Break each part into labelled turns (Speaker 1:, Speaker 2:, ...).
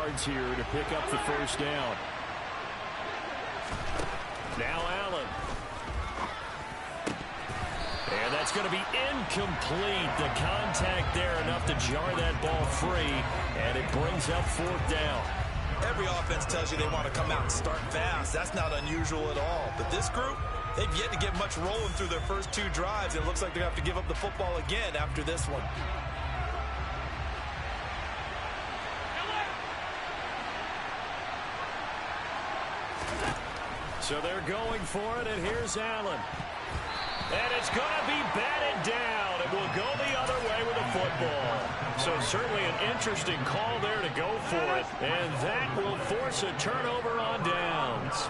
Speaker 1: yards here to pick up the first down. Now Allen. And that's going to be incomplete. The contact there enough to jar that ball free, and it brings up fourth down.
Speaker 2: Every offense tells you they want to come out and start fast. That's not unusual at all. But this group, they've yet to get much rolling through their first two drives. It looks like they're going to have to give up the football again after this one.
Speaker 1: So they're going for it, and here's Allen. And it's going to be batted down. It will go the other way with the football. So certainly an interesting call there to go for it. And that will force a turnover on downs.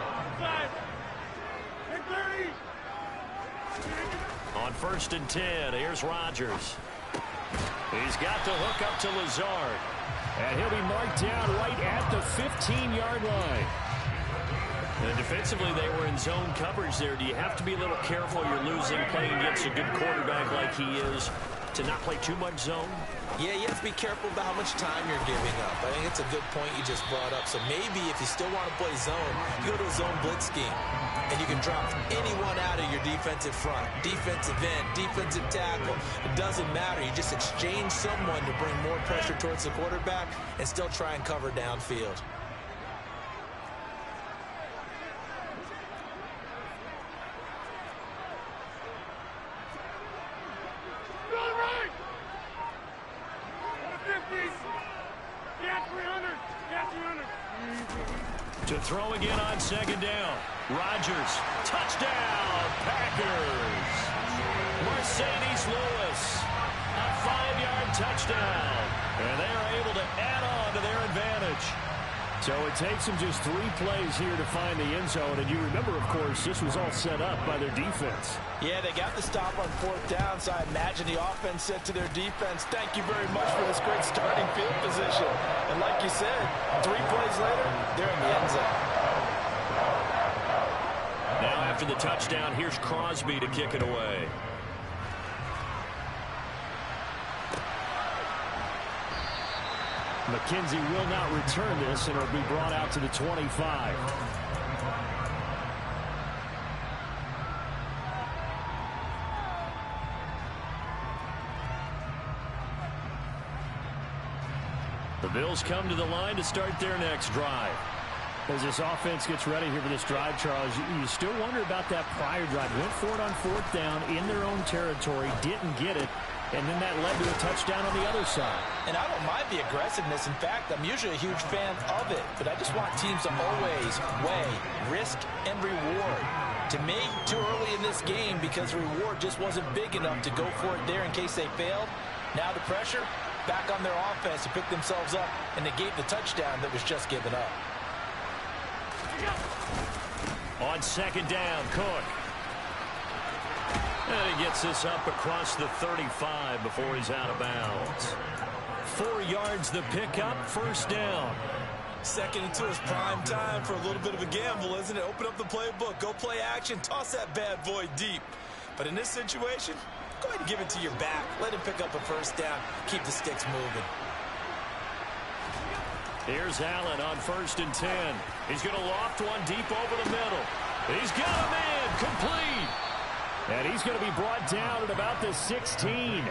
Speaker 1: On 1st and 10, here's Rodgers. He's got the hook up to Lazard. And he'll be marked down right at the 15-yard line. And defensively, they were in zone coverage there. Do you have to be a little careful? You're losing, playing against a good quarterback like he is, to not play too much zone?
Speaker 2: Yeah, you have to be careful about how much time you're giving up. I think it's a good point you just brought up. So maybe if you still want to play zone, you go to a zone blitz scheme. And you can drop anyone out of your defensive front, defensive end, defensive tackle. It doesn't matter. You just exchange someone to bring more pressure towards the quarterback and still try and cover downfield.
Speaker 1: To throw again on 2nd down. Rodgers, touchdown, Packers. Mercedes Lewis, a 5-yard touchdown. And they are able to add on to their advantage. So it takes them just 3 plays here to find the end zone. And you remember, of course, this was all set up by their defense.
Speaker 2: Yeah, they got the stop on 4th down, so I imagine the offense said to their defense, thank you very much for this great starting field position. And like you said, 3 plays later, they're in the end zone.
Speaker 1: Now after the touchdown, here's Crosby to kick it away. McKenzie will not return this, and it'll be brought out to the 25. The Bills come to the line to start their next drive. As this offense gets ready here for this drive, Charles, you still wonder about that prior drive. Went for it on 4th down in their own territory, didn't get it, and then that led to a touchdown on the other side.
Speaker 2: And I don't mind the aggressiveness. In fact, I'm usually a huge fan of it, but I just want teams to always weigh risk and reward. To me, too early in this game because the reward just wasn't big enough to go for it there in case they failed. Now the pressure back on their offense to pick themselves up, and they gave the touchdown that was just given up.
Speaker 1: On 2nd down, Cook. And he gets this up across the 35 before he's out of bounds. 4 yards the pickup, 1st down.
Speaker 2: 2nd and 2 is prime time for a little bit of a gamble, isn't it? Open up the playbook, go play action, toss that bad boy deep. But in this situation, go ahead and give it to your back. Let him pick up a 1st down, keep the sticks moving.
Speaker 1: Here's Allen on 1st and 10. He's going to loft one deep over the middle. He's got a man complete. And he's going to be brought down at about the 16.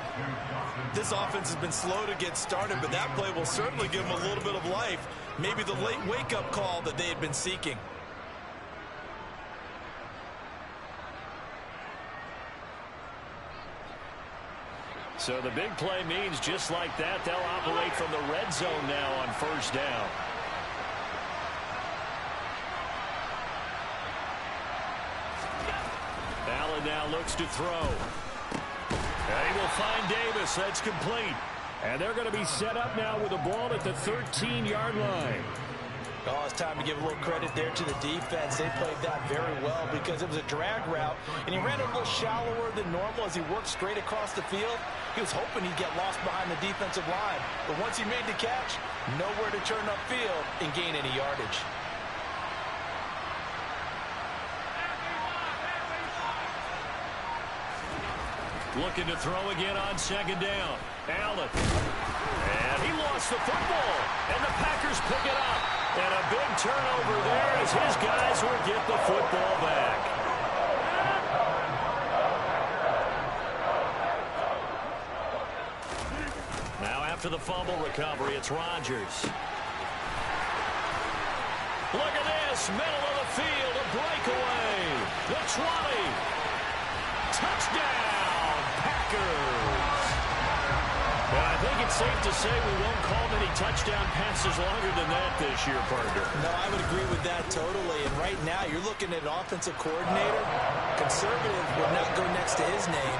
Speaker 2: This offense has been slow to get started, but that play will certainly give them a little bit of life. Maybe the late wake-up call that they had been seeking.
Speaker 1: So the big play means just like that, they'll operate from the red zone now on 1st down. Allen now looks to throw. And he will find Davis. That's complete. And they're going to be set up now with the ball at the 13-yard line.
Speaker 2: Oh, it's time to give a little credit there to the defense. They played that very well because it was a drag route, and he ran a little shallower than normal as he worked straight across the field. He was hoping he'd get lost behind the defensive line, but once he made the catch, nowhere to turn upfield and gain any yardage.
Speaker 1: Looking to throw again on second down. Allen. And he lost the football. And the Packers pick it up. And a big turnover there as his guys will get the football back. Now after the fumble recovery, it's Rodgers. Look at this. Middle of the field. A breakaway. The 20. Touchdown, Packers. And I think it's safe to say we won't call many touchdown passes longer than that this year, partner.
Speaker 2: No, I would agree with that totally. And right now, you're looking at an offensive coordinator. Conservative would not go next to his name.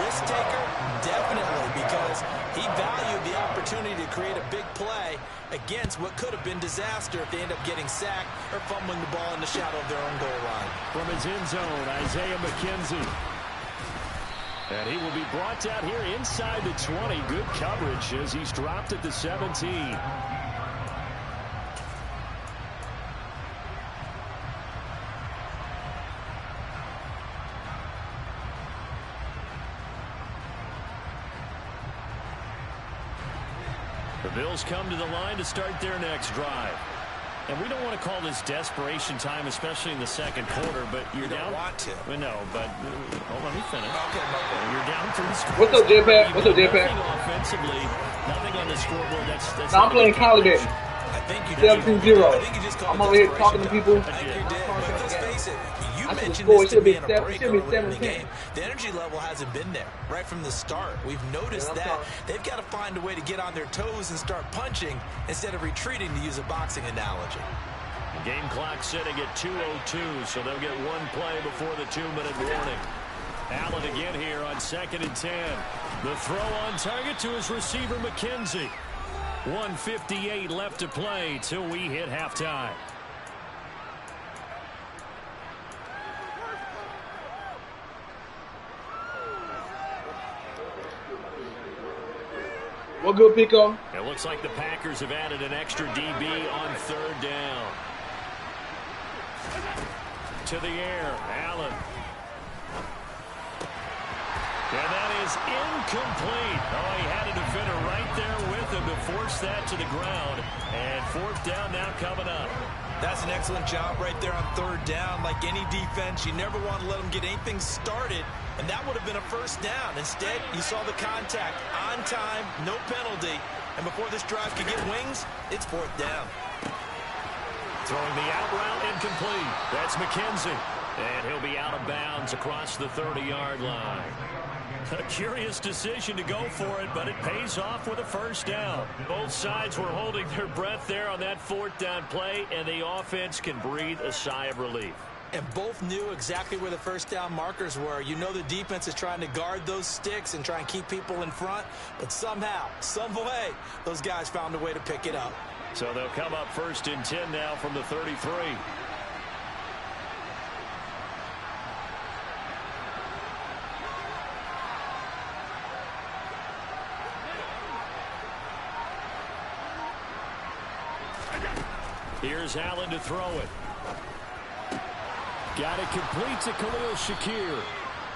Speaker 2: Risk taker, definitely, because he valued the opportunity to create a big play against what could have been disaster if they end up getting sacked or fumbling the ball in the shadow of their own goal line.
Speaker 1: From his end zone, Isaiah McKenzie. And he will be brought down here inside the 20. Good coverage as he's dropped at the 17. The Bills come to the line to start their next drive. And we don't want to call this desperation time, especially in the second quarter, but you're down.
Speaker 2: You don't want to.
Speaker 1: Well, no, but let me finish.
Speaker 2: Okay.
Speaker 1: You're down 3 scores.
Speaker 3: What's up, J-Pack? What's up, J-Pack?
Speaker 1: Nothing offensively, nothing on the scoreboard. That's
Speaker 3: I'm playing college game.
Speaker 2: I think you did.
Speaker 3: 17-0. I'm over here talking to people.
Speaker 2: I think you did. But let's face it, you
Speaker 3: I should
Speaker 2: mentioned
Speaker 3: score.
Speaker 2: this
Speaker 3: It
Speaker 2: to
Speaker 3: should be
Speaker 2: being a break early in the
Speaker 3: 17.
Speaker 2: game. The energy level hasn't been there right from the start. We've noticed that. They've got to find a way to get on their toes and start punching instead of retreating, to use a boxing analogy.
Speaker 1: The game clock sitting at 2:02, so they'll get one play before the 2-minute warning. Allen again here on 2nd and 10. The throw on target to his receiver, McKenzie. 1:58 left to play till we hit halftime.
Speaker 3: What good, Pico?
Speaker 1: It looks like the Packers have added an extra DB on 3rd down. To the air, Allen. And that is incomplete. Oh, he had a defender right there with him to force that to the ground. And 4th down now coming up.
Speaker 2: That's an excellent job right there on 3rd down. Like any defense, you never want to let them get anything started, and that would have been a 1st down. Instead, you saw the contact on time, no penalty, and before this drive could get wings, it's 4th down.
Speaker 1: Throwing the out route incomplete. That's McKenzie. And he'll be out of bounds across the 30-yard line. A curious decision to go for it, but it pays off with a 1st down. Both sides were holding their breath there on that 4th down play, and the offense can breathe a sigh of relief.
Speaker 2: And both knew exactly where the 1st down markers were. You know the defense is trying to guard those sticks and try and keep people in front, but somehow, some way, those guys found a way to pick it up.
Speaker 1: So they'll come up 1st and 10 now from the 33. Here's Allen to throw it. Got it complete to Khalil Shakir.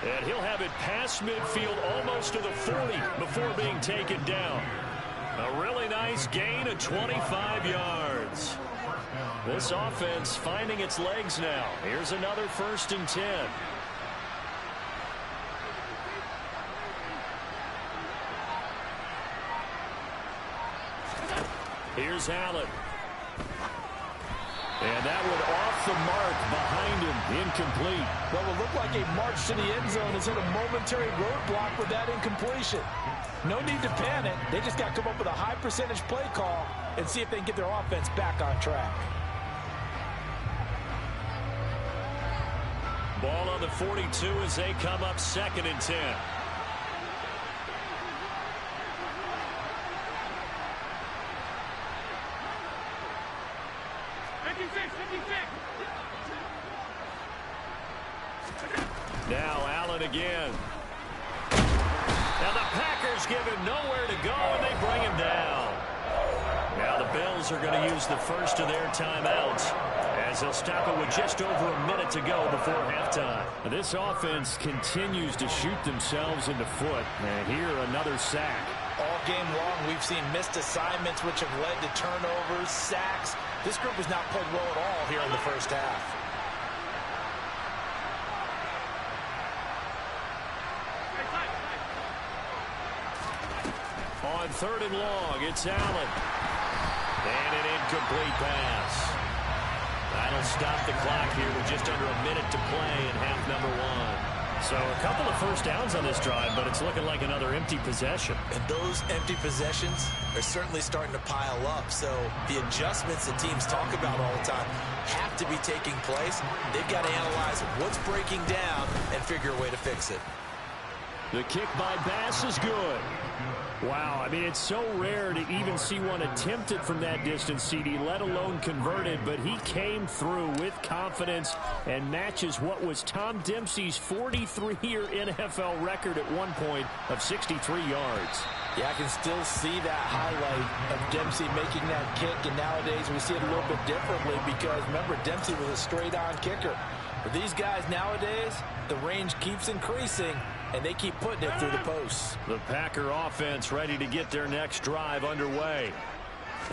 Speaker 1: And he'll have it past midfield almost to the 40 before being taken down. A really nice gain of 25 yards. This offense finding its legs now. Here's another 1st and 10. Here's Allen. And that one off the mark behind him, incomplete.
Speaker 4: Well, it looked like a march to the end zone has hit a momentary roadblock with that incompletion. No need to panic. They just got to come up with a high percentage play call and see if they can get their offense back on track.
Speaker 1: Ball on the 42 as they come up 2nd and 10. Now Allen again. Now the Packers give him nowhere to go, and they bring him down. Now the Bills are going to use the first of their timeouts as they'll stop it with just over a minute to go before halftime.
Speaker 5: This offense continues to shoot themselves in the foot. And here, another sack.
Speaker 4: All game long, we've seen missed assignments which have led to turnovers, sacks. This group has not played well at all here in the first half.
Speaker 1: On 3rd and long, it's Allen. And an incomplete pass. That'll stop the clock here with just under a minute to play in half number 1. So a couple of first downs on this drive, but it's looking like another empty possession.
Speaker 2: And those empty possessions are certainly starting to pile up. So the adjustments that teams talk about all the time have to be taking place. They've got to analyze what's breaking down and figure a way to fix it.
Speaker 5: The kick by Bass is good. Wow, I mean, it's so rare to even see one attempted from that distance, CD, let alone converted, but he came through with confidence and matches what was Tom Dempsey's 43-year NFL record at one point of 63 yards.
Speaker 4: Yeah, I can still see that highlight of Dempsey making that kick, and nowadays we see it a little bit differently because, remember, Dempsey was a straight-on kicker. For these guys nowadays, the range keeps increasing, and they keep putting it through the posts.
Speaker 1: The Packer offense ready to get their next drive underway.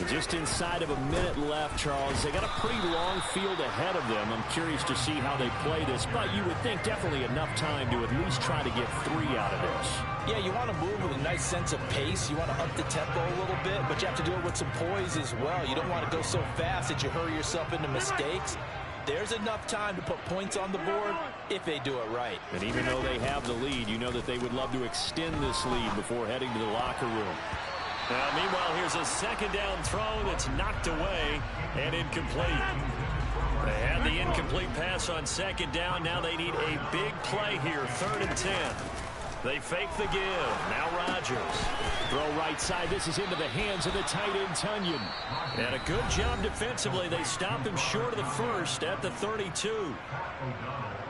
Speaker 5: Just inside of a minute left, Charles. They got a pretty long field ahead of them. I'm curious to see how they play this, but you would think definitely enough time to at least try to get 3 out of this.
Speaker 4: Yeah, you want to move with a nice sense of pace. You want to up the tempo a little bit, but you have to do it with some poise as well. You don't want to go so fast that you hurry yourself into mistakes. There's enough time to put points on the board if they do it right.
Speaker 5: And even though they have the lead, you know that they would love to extend this lead before heading to the locker room.
Speaker 1: Meanwhile, here's a second down throw that's knocked away and incomplete. They had the incomplete pass on second down. Now they need a big play here, 3rd and 10. They fake the give. Now Rodgers.
Speaker 5: Throw right side. This is into the hands of the tight end, Tunyon.
Speaker 1: And a good job defensively. They stop him short of the first at the 32.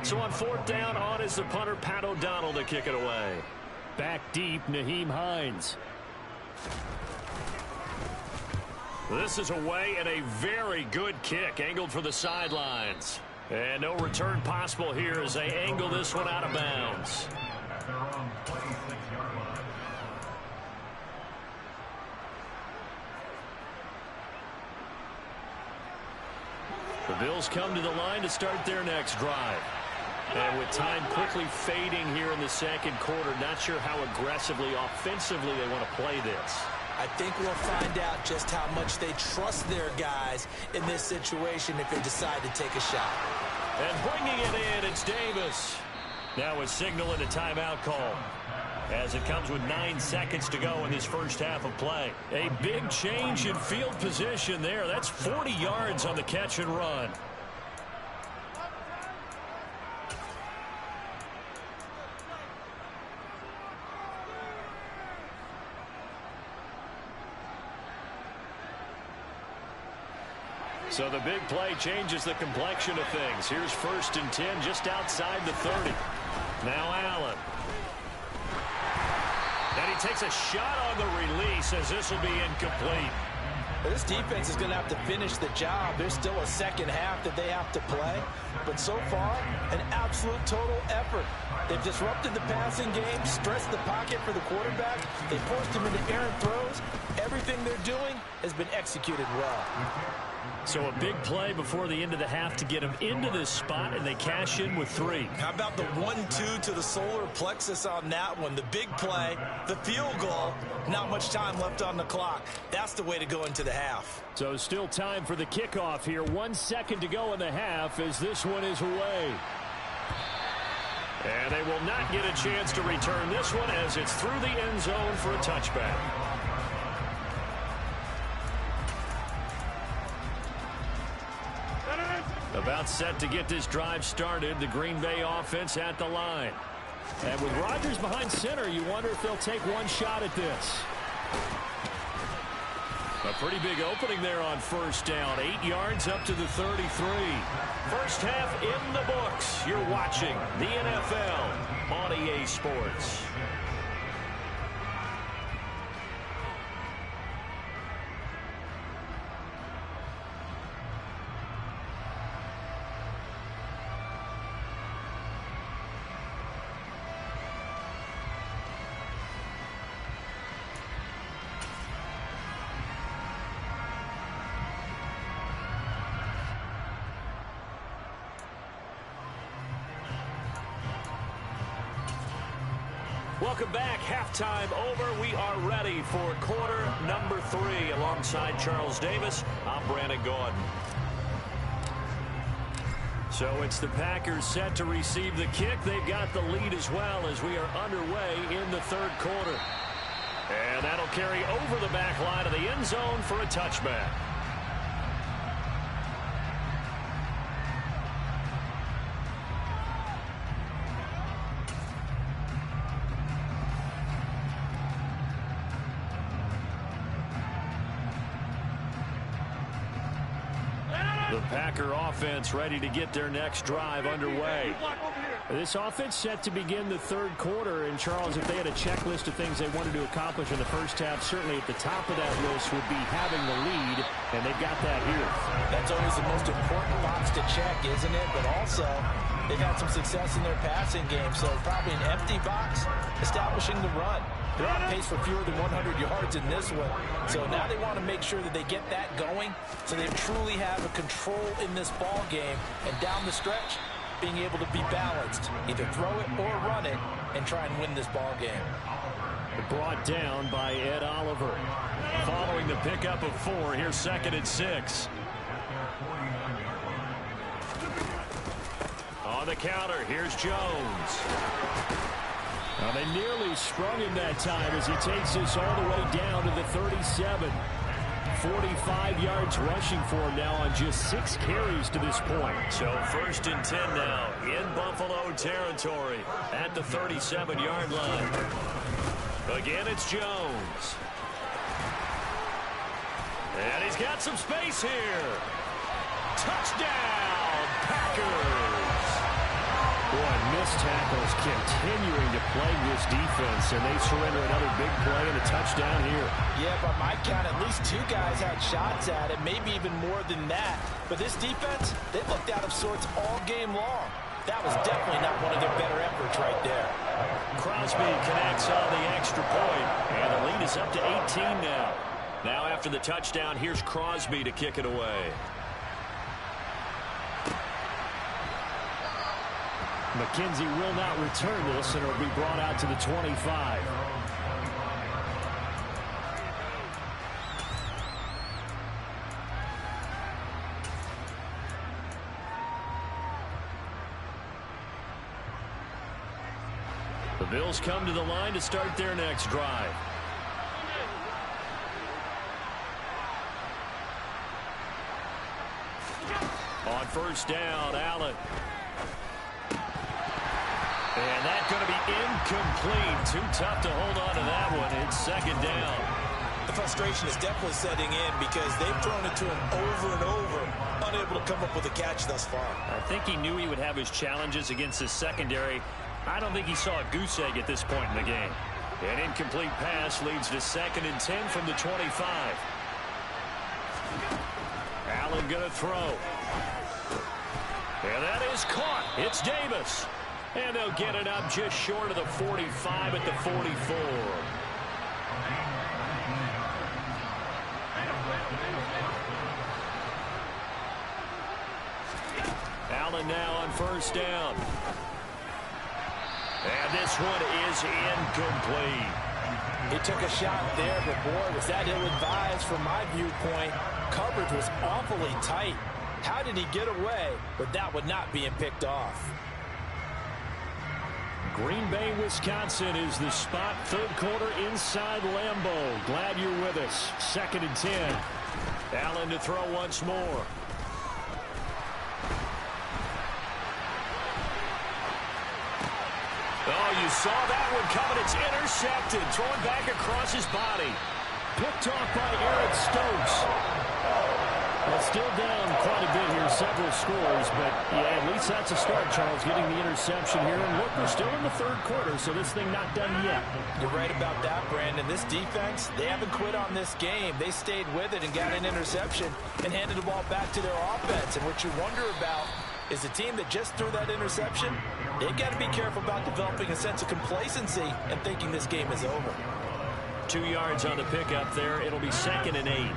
Speaker 1: So on 4th down, on is the punter, Pat O'Donnell, to kick it away.
Speaker 5: Back deep, Nyheim Hines.
Speaker 1: This is away and a very good kick angled for the sidelines. And no return possible here as they angle this one out of bounds. The Bills come to the line to start their next drive. And with time quickly fading here in the second quarter, not sure how aggressively, offensively they want to play this.
Speaker 2: I think we'll find out just how much they trust their guys in this situation if they decide to take a shot.
Speaker 1: And bringing it in, it's Davis. Now a signal and a timeout call as it comes with 9 seconds to go in this first half of play. A big change in field position there. That's 40 yards on the catch and run. So the big play changes the complexion of things. Here's 1st and 10 just outside the 30. Now Allen. And he takes a shot on the release as this will be incomplete.
Speaker 4: This defense is going to have to finish the job. There's still a second half that they have to play. But so far, an absolute total effort. They've disrupted the passing game, stressed the pocket for the quarterback. They forced him into errant throws. Everything they're doing has been executed well.
Speaker 1: So a big play before the end of the half to get them into this spot, and they cash in with 3.
Speaker 2: How about the 1-2 to the solar plexus on that one? The big play, the field goal, not much time left on the clock. That's the way to go into the half.
Speaker 5: So still time for the kickoff here. 1 second to go in the half as this one is away.
Speaker 1: And they will not get a chance to return this one as it's through the end zone for a touchback. About set to get this drive started. The Green Bay offense at the line.
Speaker 5: And with Rodgers behind center, you wonder if they'll take one shot at this.
Speaker 1: A pretty big opening there on 1st down. 8 yards up to the 33. First half in the books. You're watching the NFL on EA Sports. Welcome back. Halftime over. We are ready for quarter number 3. Alongside Charles Davis, I'm Brandon Gaudin. So it's the Packers set to receive the kick. They've got the lead as well as we are underway in the third quarter. And that'll carry over the back line of the end zone for a touchback. The Packer offense ready to get their next drive underway. This offense set to begin the third quarter. And, Charles, if they had a checklist of things they wanted to accomplish in the first half, certainly at the top of that list would be having the lead, and they've got that here.
Speaker 4: That's always the most important box to check, isn't it? But also, they've had some success in their passing game, so probably an empty box, establishing the run. They're on pace for fewer than 100 yards in this one. So now they want to make sure that they get that going so they truly have a control in this ball game. And down the stretch, being able to be balanced. Either throw it or run it and try and win this ball game.
Speaker 5: Brought down by Ed Oliver.
Speaker 1: Following the pickup of 4, here's 2nd and 6. On the counter, here's Jones. Now they nearly sprung him that time as he takes this all the way down to the 37. 45 yards rushing for him now on just 6 carries to this point. So 1st and 10 now in Buffalo territory at the 37-yard line. Again, it's Jones. And he's got some space here. Touchdown, Packers.
Speaker 5: Boy, missed tackles continuing to plague this defense, and they surrender another big play and a touchdown here.
Speaker 4: Yeah, by my count, at least 2 guys had shots at it, maybe even more than that. But this defense, they looked out of sorts all game long. That was definitely not one of their better efforts right there.
Speaker 1: Crosby connects on the extra point, and the lead is up to 18 now. Now after the touchdown, here's Crosby to kick it away.
Speaker 5: McKenzie will not return this, and it'll be brought out to the 25. The Bills come to the line to start their next drive. On 1st down, Allen. And that's going to be incomplete. Too tough to hold on to that one. It's 2nd down.
Speaker 2: The frustration is definitely setting in because they've thrown it to him over and over, unable to come up with a catch thus far.
Speaker 1: I think he knew he would have his challenges against his secondary. I don't think he saw a goose egg at this point in the game. An incomplete pass leads to 2nd and 10 from the 25. Allen going to throw. And that is caught. It's Davis. And they'll get it up just short of the 45 at the 44. Allen now on 1st down. And this one is incomplete.
Speaker 4: He took a shot there, but boy, was that ill-advised from my viewpoint. Coverage was awfully tight. How did he get away with that one not being picked off?
Speaker 5: Green Bay, Wisconsin is the spot. Third quarter inside Lambeau. Glad you're with us. 2nd and 10.
Speaker 1: Allen to throw once more. Oh, you saw that one coming. It's intercepted. Thrown back across his body.
Speaker 5: Picked off by Eric Stokes. Well, still down quite a bit here, several scores, but yeah, at least that's a start, Charles, getting the interception here. And look, we're still in the third quarter, so this thing not done yet.
Speaker 4: You're right about that, Brandon. This defense, they haven't quit on this game. They stayed with it and got an interception and handed the ball back to their offense. And what you wonder about is the team that just threw that interception, they've got to be careful about developing a sense of complacency and thinking this game is over.
Speaker 1: 2 yards on the pickup there. It'll be 2nd and 8.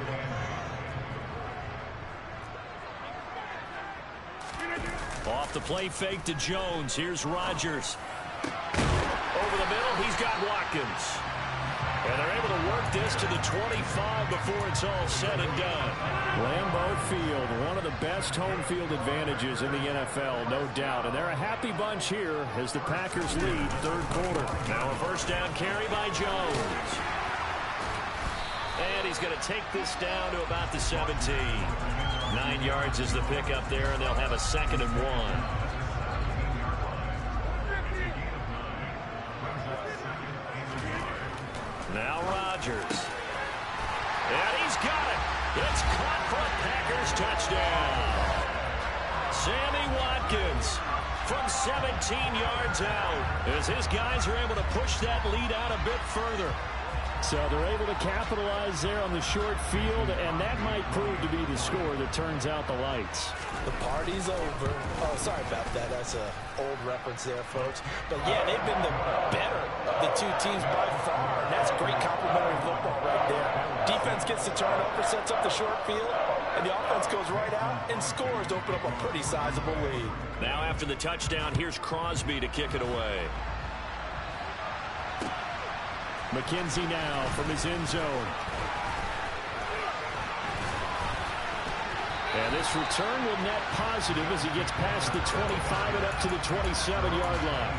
Speaker 1: Off the play fake to Jones. Here's Rodgers. Over the middle. He's got Watkins. And they're able to work this to the 25 before it's all said and done.
Speaker 5: Lambeau Field, one of the best home field advantages in the NFL, no doubt. And they're a happy bunch here as the Packers lead third quarter.
Speaker 1: Now a first down carry by Jones. And he's going to take this down to about the 17. 9 yards is the pickup there, and they'll have a 2nd and 1. Now Rodgers. And he's got it. It's caught for a Packers touchdown. Sammy Watkins from 17 yards out as his guys are able to push that lead out a bit further.
Speaker 5: So they're able to capitalize there on the short field, and that might prove to be the score that turns out the lights.
Speaker 4: The party's over. Oh, sorry about that. That's an old reference there, folks. But, yeah, they've been the better of the two teams by far, and that's great complimentary football right there. Defense gets the turnover, sets up the short field, and the offense goes right out and scores to open up a pretty sizable lead.
Speaker 1: Now after the touchdown, here's Crosby to kick it away.
Speaker 5: McKenzie now from his end zone. And this return will net positive as he gets past the 25 and up to the 27-yard line.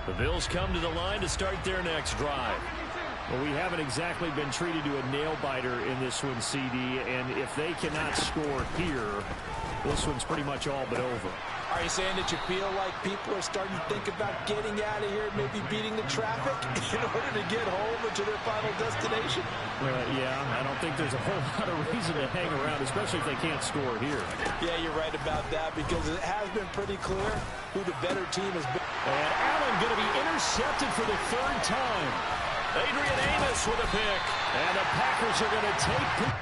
Speaker 1: The Bills come to the line to start their next drive.
Speaker 5: Well, we haven't exactly been treated to a nail-biter in this one, CD, and if they cannot score here, this one's pretty much all but over.
Speaker 4: Are you saying that you feel like people are starting to think about getting out of here, maybe beating the traffic in order to get home or to their final destination?
Speaker 5: Yeah, I don't think there's a whole lot of reason to hang around, especially if they can't score here.
Speaker 4: Yeah, you're right about that because it has been pretty clear who the better team has been.
Speaker 5: And Allen going to be intercepted for the third time.
Speaker 1: Adrian Amos with a pick.
Speaker 5: And the Packers are going to take...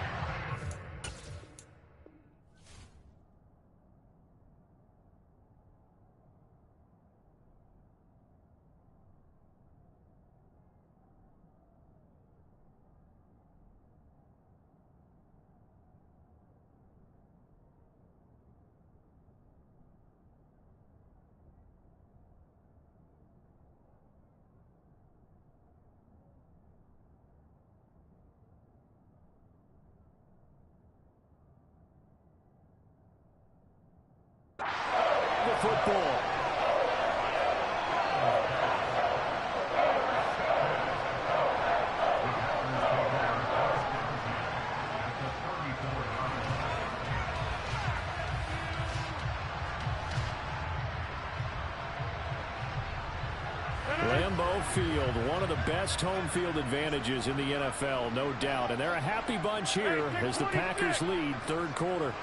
Speaker 5: football. Lambeau Field, one of the best home field advantages in the NFL, no doubt. And they're a happy bunch here as the Packers lead third quarter.